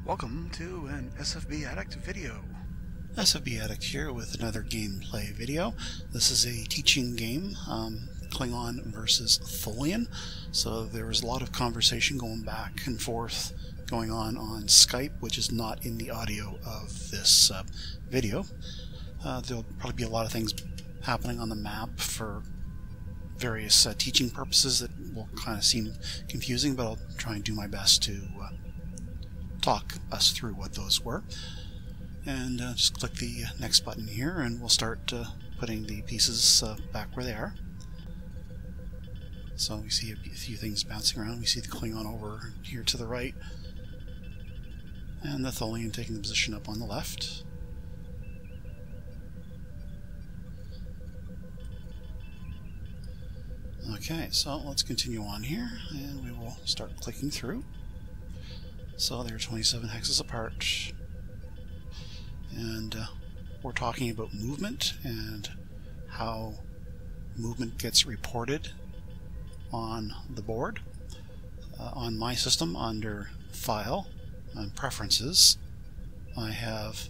Welcome to an SFB Addict video. SFB Addict here with another gameplay video. This is a teaching game, Klingon versus Tholian. So there was a lot of conversation going back and forth going on Skype, which is not in the audio of this video. There'll probably be a lot of things happening on the map for various teaching purposes that will kind of seem confusing, but I'll try and do my best to talk us through what those were. And just click the next button here and we'll start putting the pieces back where they are. So we see a few things bouncing around. We see the Klingon over here to the right and the Tholian taking the position up on the left. Okay, so let's continue on here and we will start clicking through. So they're 27 hexes apart, and we're talking about movement and how movement gets reported on the board. On my system, under File and Preferences, I have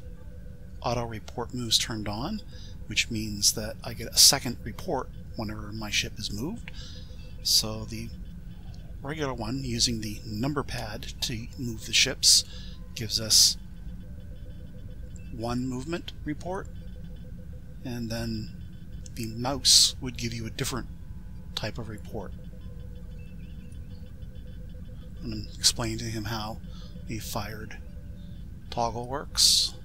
Auto Report Moves turned on, which means that I get a second report whenever my ship is moved. So the regular one, using the number pad to move the ships, gives us one movement report, and then the mouse would give you a different type of report. I'm explaining to him how the fired toggle works.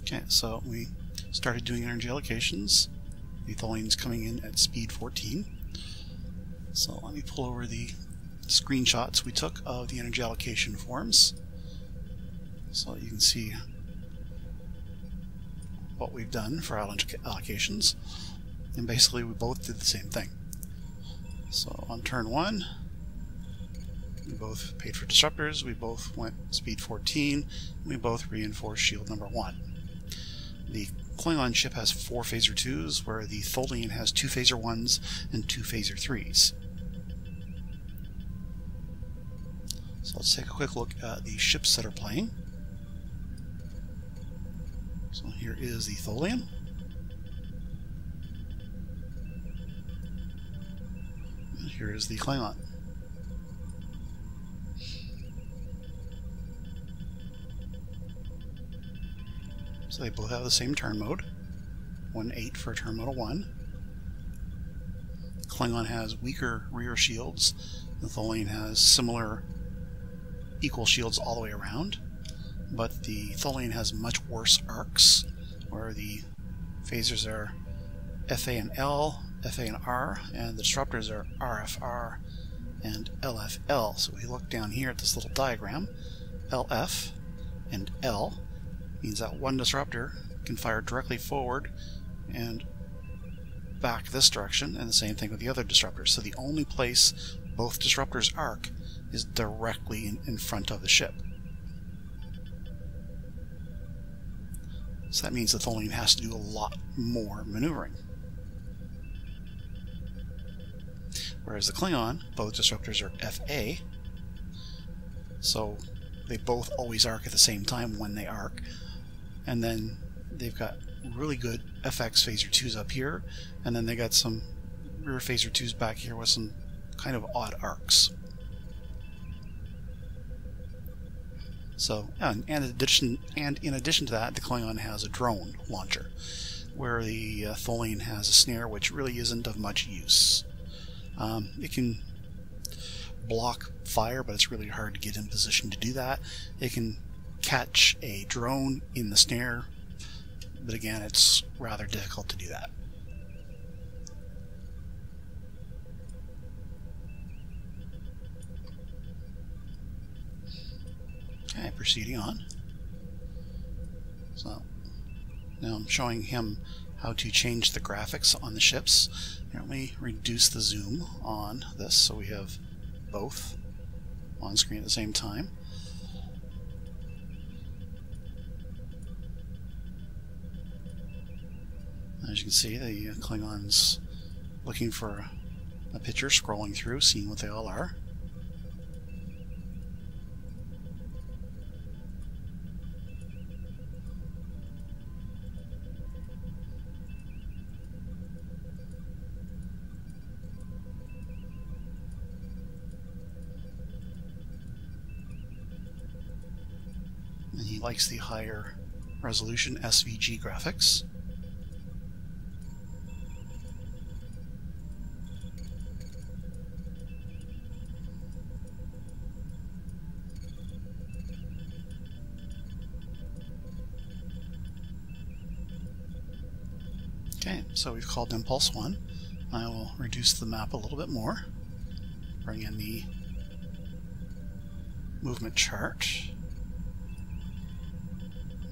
Okay, so we started doing energy allocations. The Tholian's coming in at speed 14. So let me pull over the screenshots we took of the energy allocation forms so you can see what we've done for allocations. And basically we both did the same thing. So on turn 1, we both paid for disruptors, we both went speed 14, we both reinforced shield number 1. The Klingon ship has 4 phaser 2s, where the Tholian has 2 phaser 1s and 2 phaser 3s. So let's take a quick look at the ships that are playing. So here is the Tholian. And here is the Klingon. So they both have the same turn mode, 1-8 for turn mode 1. Klingon has weaker rear shields. The Tholian has similar equal shields all the way around, but the Tholian has much worse arcs, where the phasers are FA and L, FA and R, and the disruptors are RFR and LFL. So if we look down here at this little diagram, LF and L means that one disruptor can fire directly forward and back this direction, and the same thing with the other disruptors. So the only place both disruptors arc is directly in front of the ship. So that means the Tholian has to do a lot more maneuvering. Whereas the Klingon, both disruptors are FA, so they both always arc at the same time when they arc. And then they've got really good FX phaser 2s up here, and then they got some rear phaser 2s back here with some kind of odd arcs. So, and in addition to that, the Klingon has a drone launcher, where the Tholian has a snare, which really isn't of much use. It can block fire, but it's really hard to get in position to do that. It can catch a drone in the snare, but again, it's rather difficult to do that. Okay, proceeding on. So now I'm showing him how to change the graphics on the ships. Here, let me reduce the zoom on this so we have both on screen at the same time. As you can see, the Klingons looking for a picture, scrolling through, seeing what they all are. And he likes the higher resolution SVG graphics. Okay, so we've called Impulse 1. I will reduce the map a little bit more. Bring in the movement chart.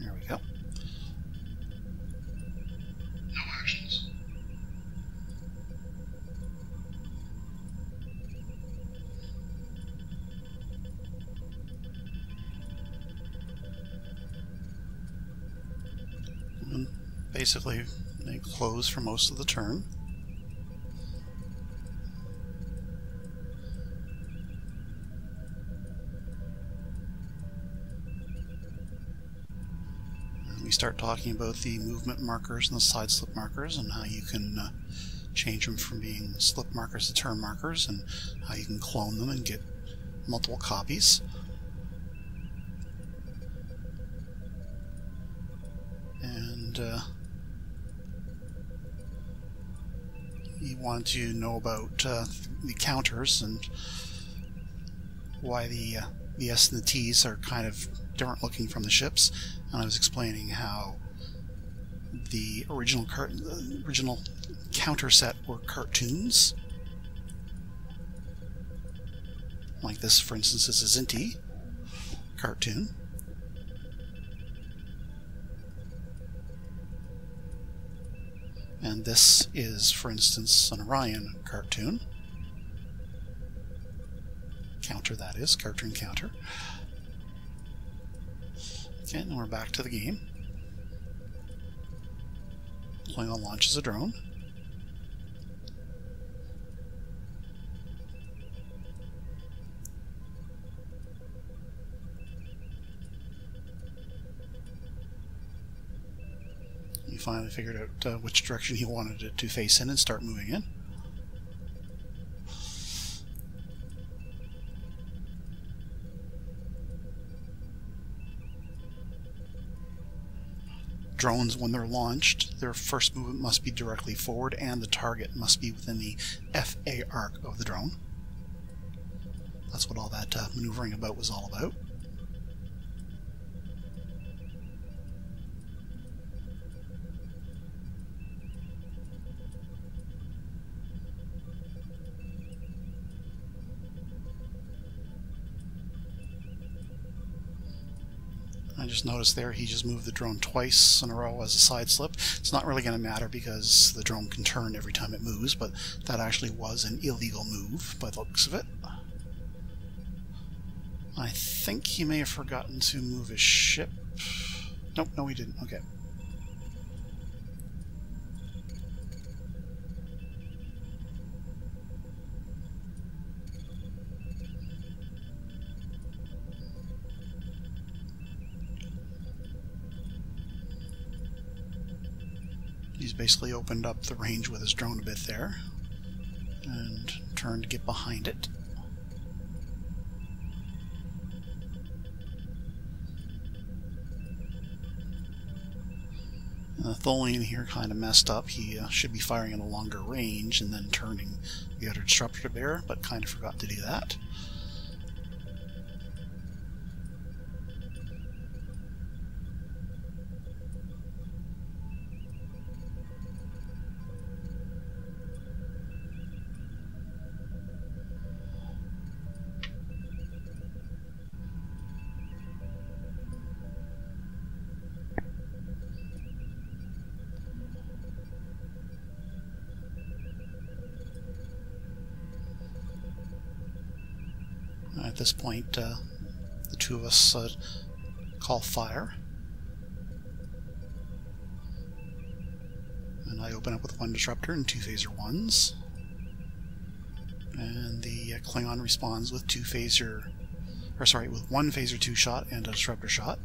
There we go. No actions. And basically, they close for most of the turn. And we start talking about the movement markers and the side slip markers and how you can change them from being slip markers to turn markers, and how you can clone them and get multiple copies. And you want to know about the counters and why the S and the T's are kind of different looking from the ships. And I was explaining how the original counter set were cartoons. Like this, for instance, is a Zinti cartoon. And this is, for instance, an Orion cartoon. Counter, that is. Cartoon counter. Okay, and we're back to the game. Klingon launches a drone. He finally figured out which direction he wanted it to face in and start moving in. Drones, when they're launched, their first movement must be directly forward and the target must be within the FA arc of the drone. That's what all that maneuvering about was all about. I just noticed there he just moved the drone twice in a row as a side slip. It's not really going to matter because the drone can turn every time it moves, but that actually was an illegal move by the looks of it. I think he may have forgotten to move his ship. Nope, no he didn't. Okay. He's basically opened up the range with his drone a bit there and turned to get behind it. The Tholian here kind of messed up. He should be firing at a longer range and then turning the other disruptor to bear, but kind of forgot to do that. At this point, the two of us call fire. And I open up with one disruptor and two phaser ones. And the Klingon responds with with one phaser 2 shot and a disruptor shot.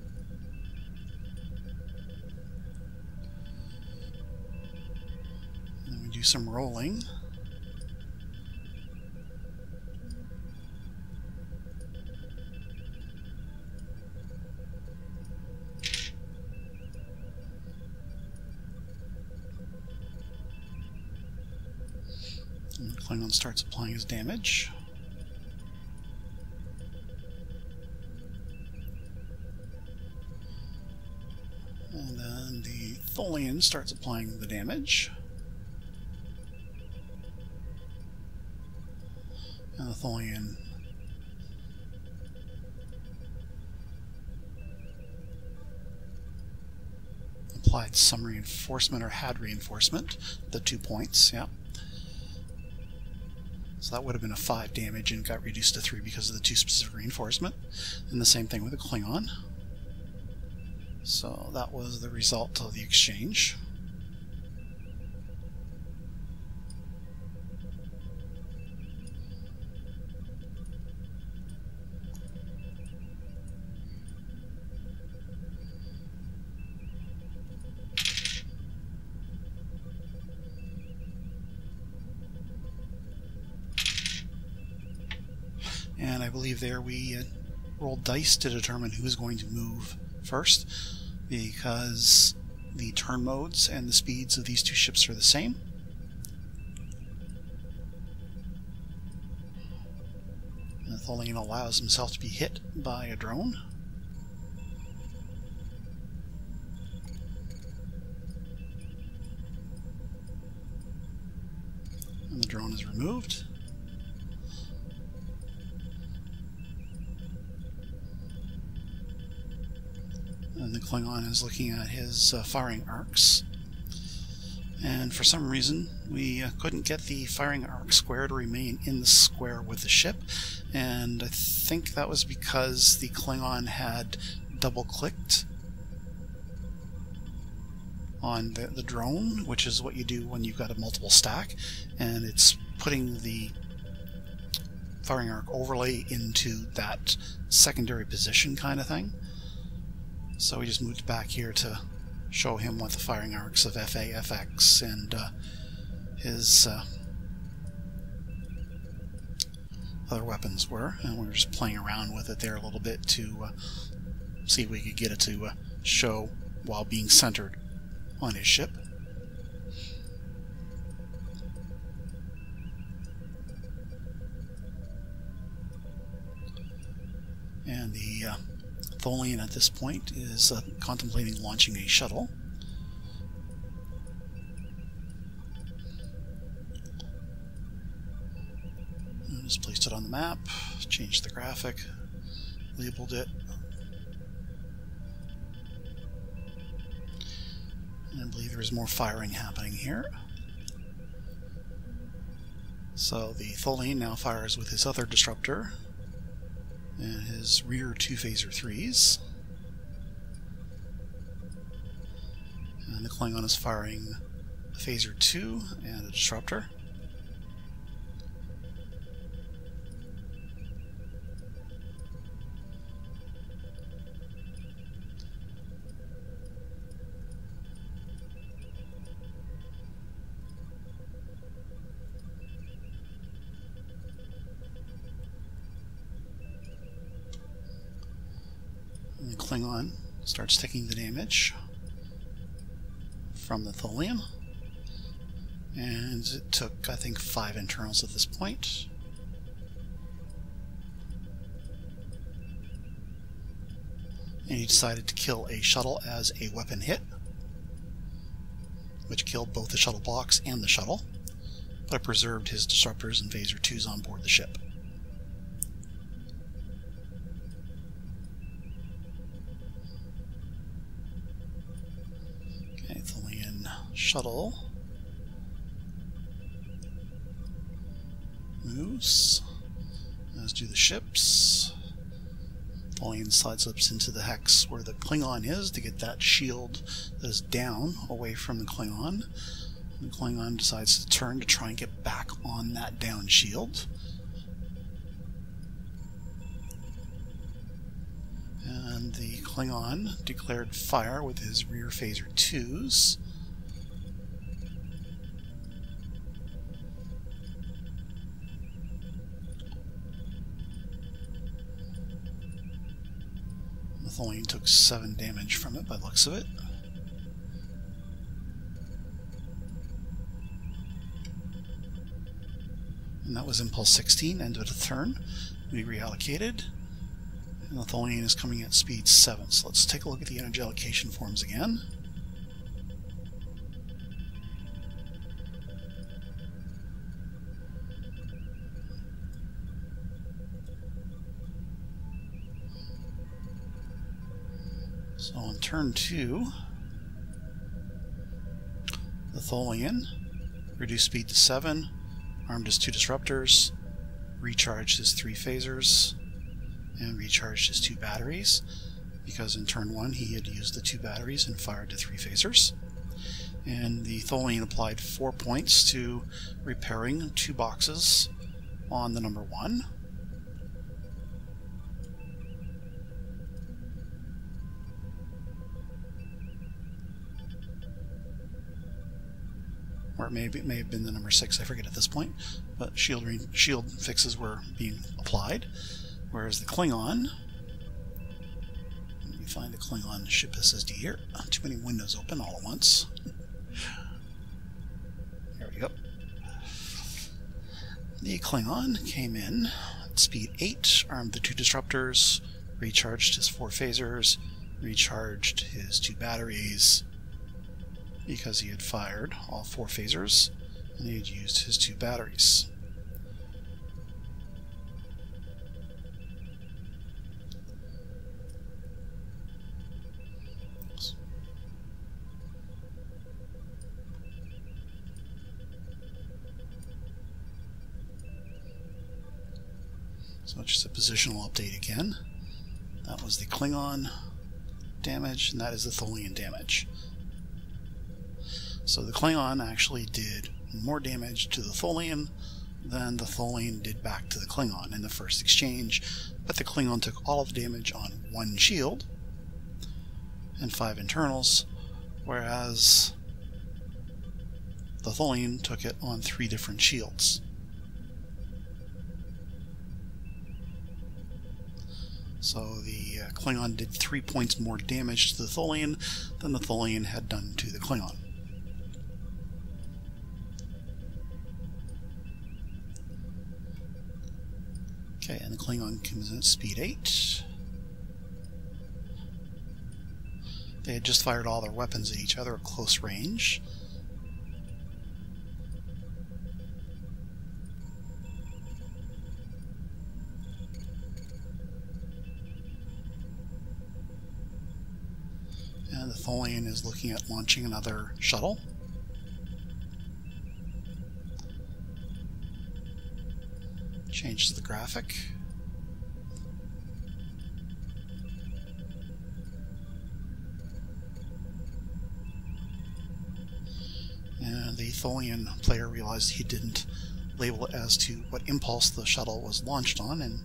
And then we do some rolling. And Klingon starts applying his damage. And then the Tholian starts applying the damage. And the Tholian applied some reinforcement, or had reinforcement, the 2 points, yeah. So that would have been a 5 damage and got reduced to 3 because of the 2 specific reinforcement. And the same thing with the Klingon. So that was the result of the exchange. And I believe there we rolled dice to determine who was going to move first, because the turn modes and the speeds of these 2 ships are the same. And the Tholian allows himself to be hit by a drone. And the drone is removed. And the Klingon is looking at his firing arcs. And for some reason, we couldn't get the firing arc square to remain in the square with the ship. And I think that was because the Klingon had double-clicked on the drone, which is what you do when you've got a multiple stack. And it's putting the firing arc overlay into that secondary position kind of thing. So we just moved back here to show him what the firing arcs of FA, FX, and his other weapons were. And we were just playing around with it there a little bit to see if we could get it to show while being centered on his ship. And the Tholian at this point is contemplating launching a shuttle. And just placed it on the map, changed the graphic, labeled it. And I believe there's more firing happening here. So the Tholian now fires with his other disruptor and his rear 2 phaser 3s. And the Klingon is firing a phaser 2 and a disruptor. And the Klingon starts taking the damage from the Tholian. And it took, I think, 5 internals at this point. And he decided to kill a shuttle as a weapon hit, which killed both the shuttle box and the shuttle, but preserved his disruptors and phaser 2s on board the ship. Okay, Tholian shuttle moves, as do the ships. Tholian sideslips into the hex where the Klingon is to get that shield that is down away from the Klingon, The Klingon decides to turn to try and get back on that down shield. And the Klingon declared fire with his rear phaser 2s. The Tholian took 7 damage from it by the looks of it. And that was Impulse 16, end of the turn. We reallocated. And the Tholian is coming at speed 7. So let's take a look at the energy allocation forms again. So on turn 2, the Tholian reduced speed to 7, armed his 2 disruptors, recharged his 3 phasers, and recharged his 2 batteries, because in turn 1 he had used the 2 batteries and fired the 3 phasers. And the Tholian applied 4 points to repairing 2 boxes on the number 1. Or it may have been the number 6, I forget at this point, but shield fixes were being applied. Whereas the Klingon, let me find the Klingon ship SSD here. Too many windows open all at once. There we go. The Klingon came in at speed 8, armed the 2 disruptors, recharged his 4 phasers, recharged his 2 batteries, because he had fired all 4 phasers, and he had used his 2 batteries. So it's just a positional update again. That was the Klingon damage, and that is the Tholian damage. So the Klingon actually did more damage to the Tholian than the Tholian did back to the Klingon in the first exchange, but the Klingon took all of the damage on 1 shield and 5 internals, whereas the Tholian took it on 3 different shields. So the Klingon did 3 points more damage to the Tholian than the Tholian had done to the Klingon. Okay, and the Klingon comes in at speed 8. They had just fired all their weapons at each other at close range. And the Tholian is looking at launching another shuttle. Change to the graphic. And the Tholian player realized he didn't label it as to what impulse the shuttle was launched on and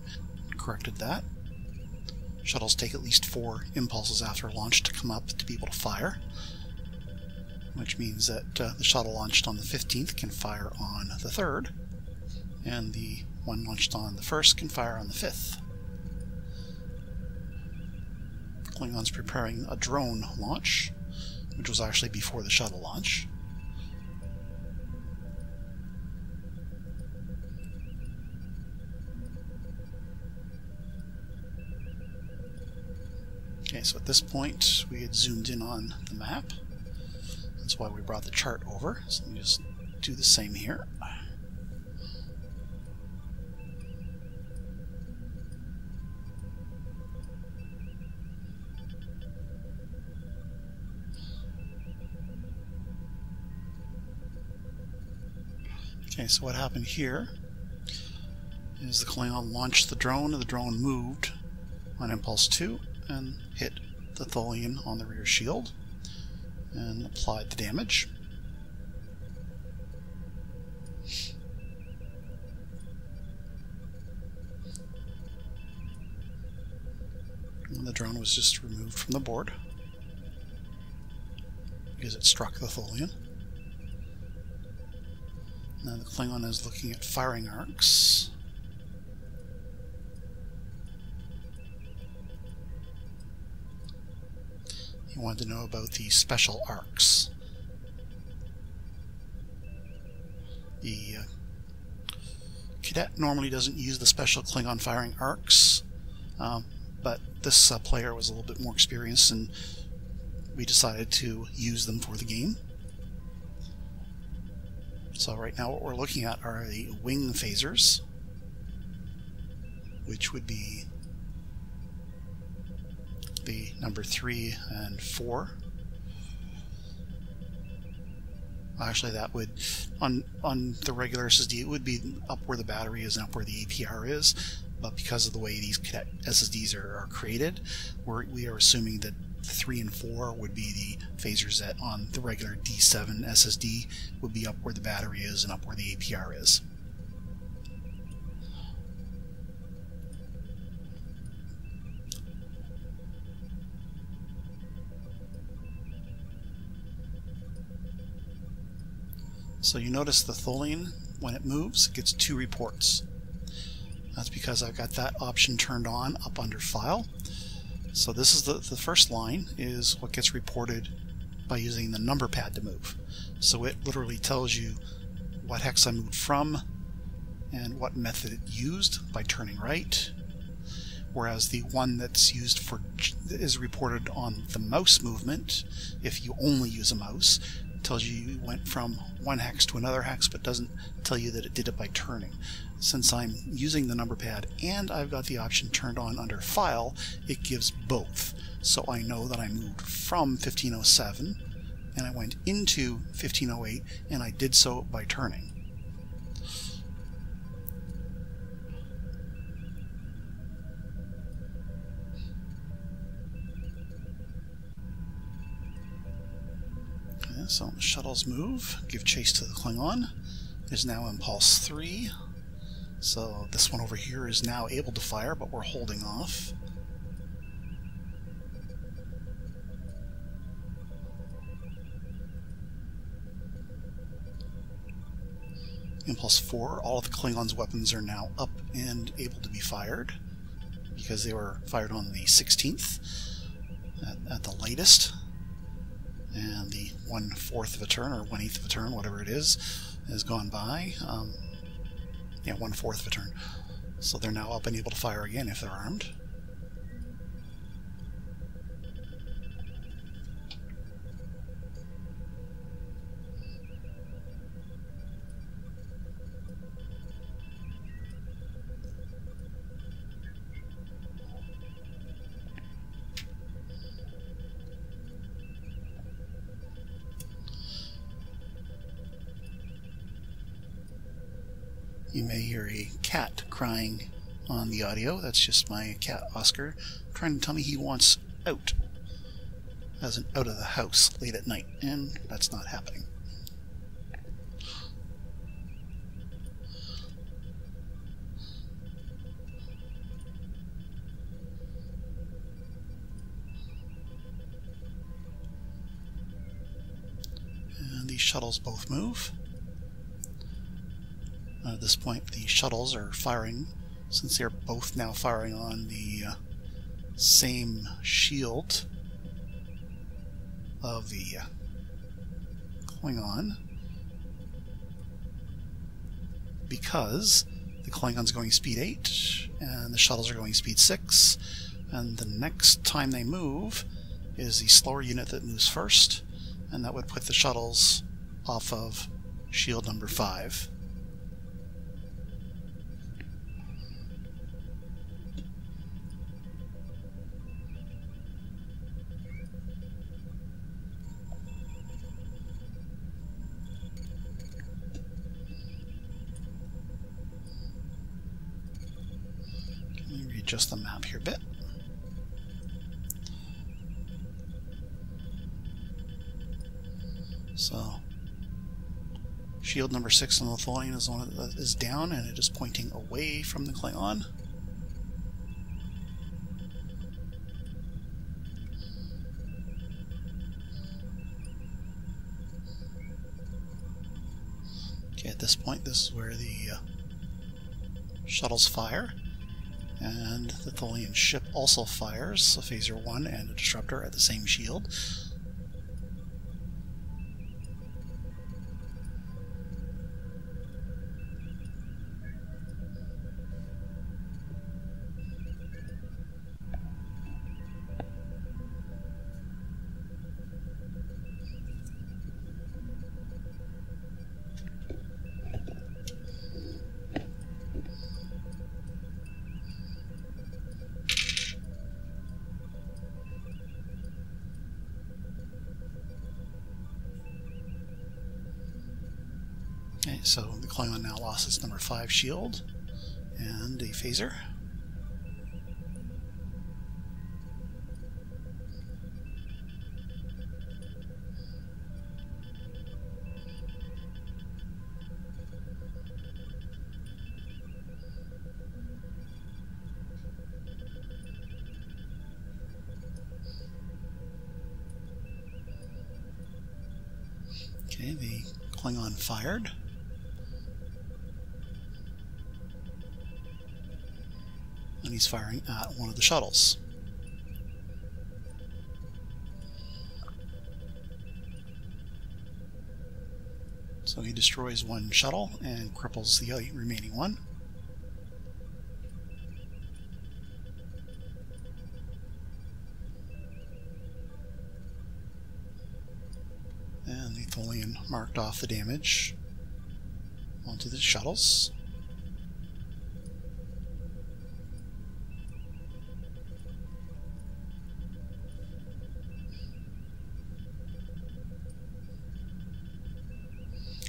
corrected that. Shuttles take at least 4 impulses after launch to come up to be able to fire, which means that the shuttle launched on the 15th can fire on the 3rd, and the one launched on the 1st can fire on the 5th. Klingon's preparing a drone launch, which was actually before the shuttle launch. Okay, so at this point we had zoomed in on the map. That's why we brought the chart over. So let me just do the same here. Okay, so what happened here is the Klingon launched the drone, and the drone moved on impulse 2 and hit the Tholian on the rear shield and applied the damage. the drone was just removed from the board because it struck the Tholian. Now the Klingon is looking at firing arcs. He wanted to know about the special arcs. The cadet normally doesn't use the special Klingon firing arcs, but this player was a little bit more experienced and we decided to use them for the game. So right now what we're looking at are the wing phasers, which would be the number 3 and 4. Actually, that would, on the regular SSD, it would be up where the battery is and up where the APR is, but because of the way these cadet SSDs are created, we are assuming that 3 and 4 would be the phasers that on the regular D7 SSD would be up where the battery is and up where the APR is. So you notice the Tholian, when it moves, it gets 2 reports. That's because I've got that option turned on up under File. So this is the first line is what gets reported by using the number pad to move. So it literally tells you what hex I moved from and what method it used by turning right. Whereas the one that's used for is reported on the mouse movement, if you only use a mouse, tells you went from one hex to another hex, but doesn't tell you that it did it by turning. Since I'm using the number pad and I've got the option turned on under File, it gives both. So I know that I moved from 1507 and I went into 1508 and I did so by turning. So the shuttles move, give chase to the Klingon. Is now in pulse 3. So this one over here is now able to fire, but we're holding off. In pulse 4, all of the Klingons' weapons are now up and able to be fired because they were fired on the 16th at the latest. And the 1/4 of a turn, or 1/8 of a turn, whatever it is, has gone by. Yeah, 1/4 of a turn. So they're now up and able to fire again if they're armed. You may hear a cat crying on the audio. That's just my cat Oscar trying to tell me he wants out, as in out of the house late at night, and that's not happening. And these shuttles both move. At this point, the shuttles are firing, since they're both now firing on the same shield of the Klingon, because the Klingon's going speed 8 and the shuttles are going speed 6, and the next time they move is the slower unit that moves first, and that would put the shuttles off of shield number 5. Adjust the map here a bit. So shield number 6 on the Tholian is one that is down, and it is pointing away from the Klingon. this point, this is where the shuttles fire, and the Tholian ship also fires a phaser 1 and a disruptor at the same shield. Okay, so the Klingon now lost its number 5 shield and a phaser. Okay, the Klingon fired. And he's firing at one of the shuttles. So he destroys one shuttle and cripples the remaining one. And the Tholian marked off the damage onto the shuttles.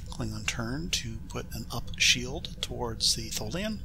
Klingon turned to put an up shield towards the Tholian.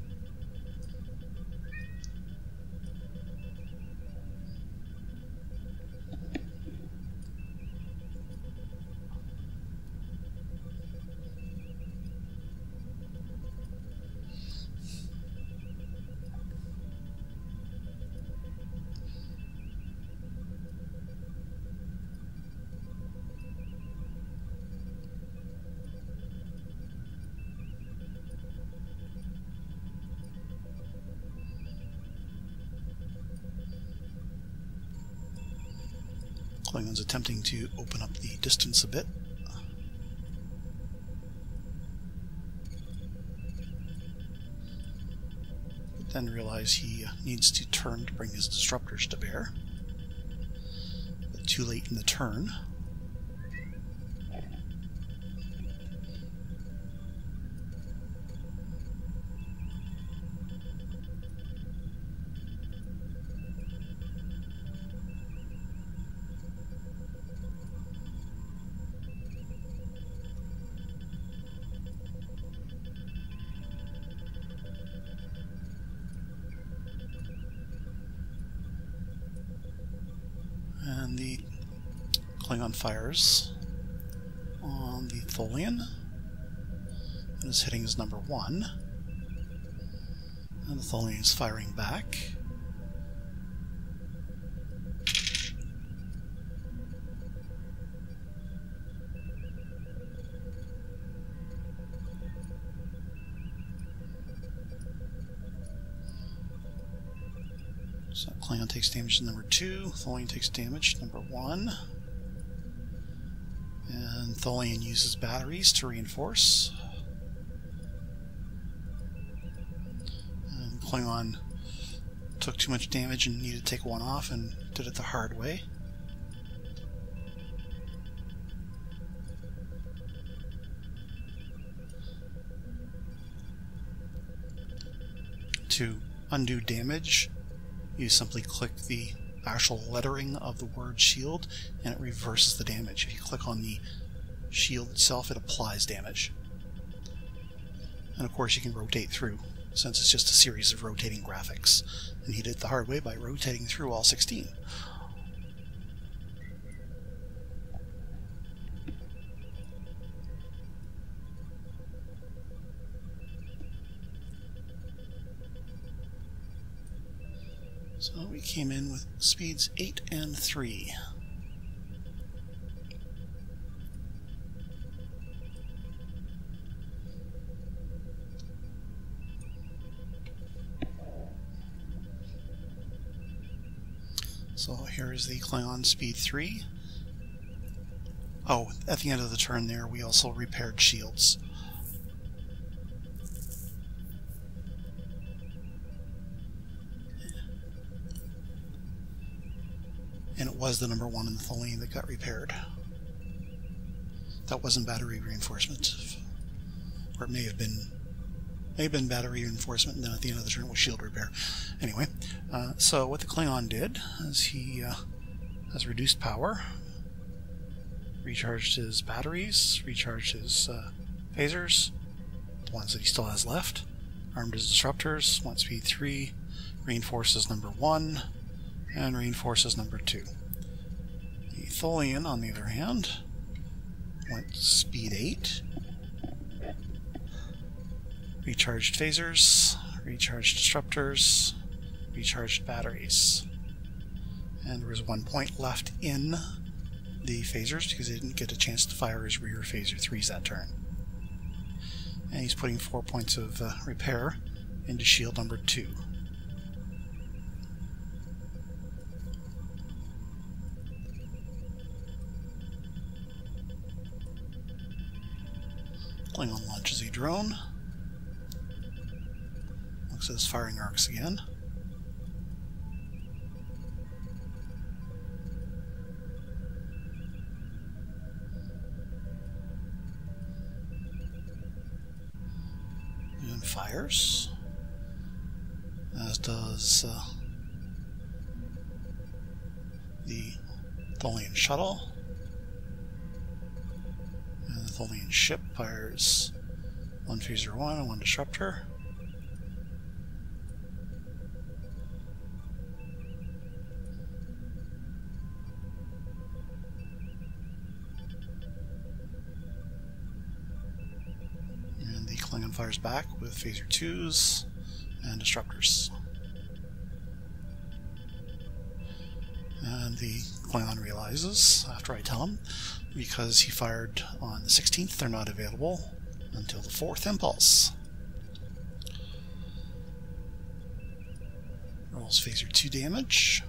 Klingon's attempting to open up the distance a bit. But then realize he needs to turn to bring his disruptors to bear. But too late in the turn. And the Klingon fires on the Tholian and is hitting his number 1. And the Tholian is firing back. So Klingon takes damage to number 2, Tholian takes damage to number 1. And Tholian uses batteries to reinforce. And Klingon took too much damage and needed to take one off and did it the hard way. To undo damage, you simply click the actual lettering of the word shield and it reverses the damage. If you click on the shield itself, it applies damage. And of course you can rotate through, since it's just a series of rotating graphics. And he did it the hard way by rotating through all 16. So we came in with speeds 8 and 3. So here is the Klingon speed 3. Oh, at the end of the turn there, we also repaired shields. And it was the number 1 in the Tholian that got repaired. That wasn't battery reinforcement. Or it may have been battery reinforcement, and then at the end of the turn it was shield repair. Anyway, so what the Klingon did is he has reduced power, recharged his batteries, recharged his phasers, the ones that he still has left, armed his disruptors, went speed 3, reinforces number 1, and reinforces number 2. The Tholian, on the other hand, went speed 8, recharged phasers, recharged disruptors, recharged batteries. And there was 1 point left in the phasers because he didn't get a chance to fire his rear phaser 3s that turn. And he's putting 4 points of repair into shield number 2. Klingon launches a drone. Looks at his firing arcs again. And fires. As does the Tholian shuttle. And the Tholian ship fires 1 phaser 1 and 1 disruptor. And the Klingon fires back with phaser 2s and disruptors. And the Klingon realizes, after I tell him, because he fired on the 16th, they're not available until the 4th impulse. Rolls phaser 2 damage.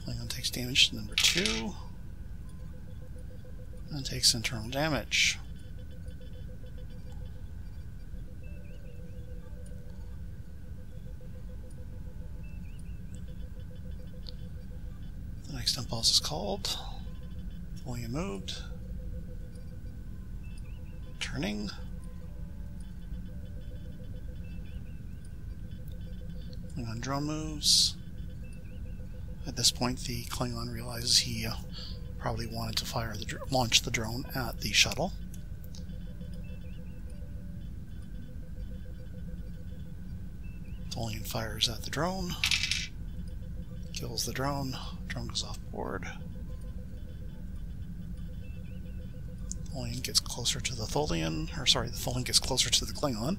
Klingon takes damage to number 2. And takes internal damage. The next impulse is called. Tholian moved. Turning. Klingon drone moves. At this point, the Klingon realizes he probably wanted to launch the drone at the shuttle. Tholian fires at the drone, kills the drone goes off board. Tholian gets closer to the Tholian, the Tholian gets closer to the Klingon,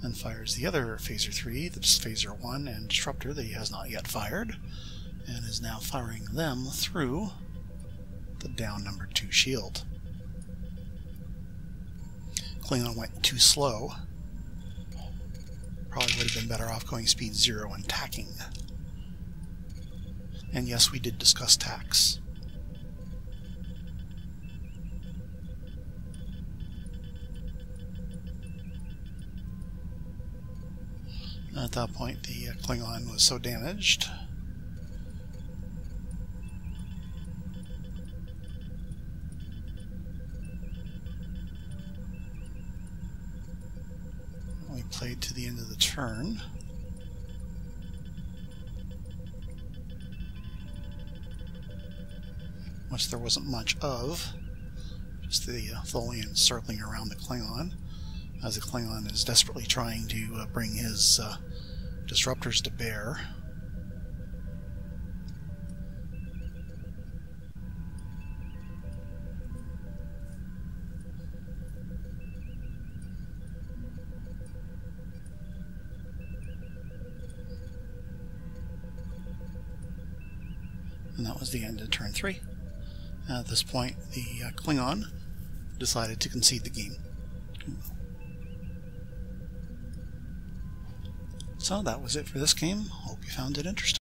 and fires the other phaser 3, the phaser 1 and disruptor that he has not yet fired, and is now firing them through the down number 2 shield. Klingon went too slow. Probably would have been better off going speed 0 and tacking. And yes, we did discuss tacks. At that point, the Klingon was so damaged we played to the end of the turn. Which there wasn't much of. Just the Tholian circling around the Klingon, as the Klingon is desperately trying to bring his disruptors to bear. And that was the end of turn 3. At this point, the Klingon decided to concede the game. So that was it for this game. Hope you found it interesting.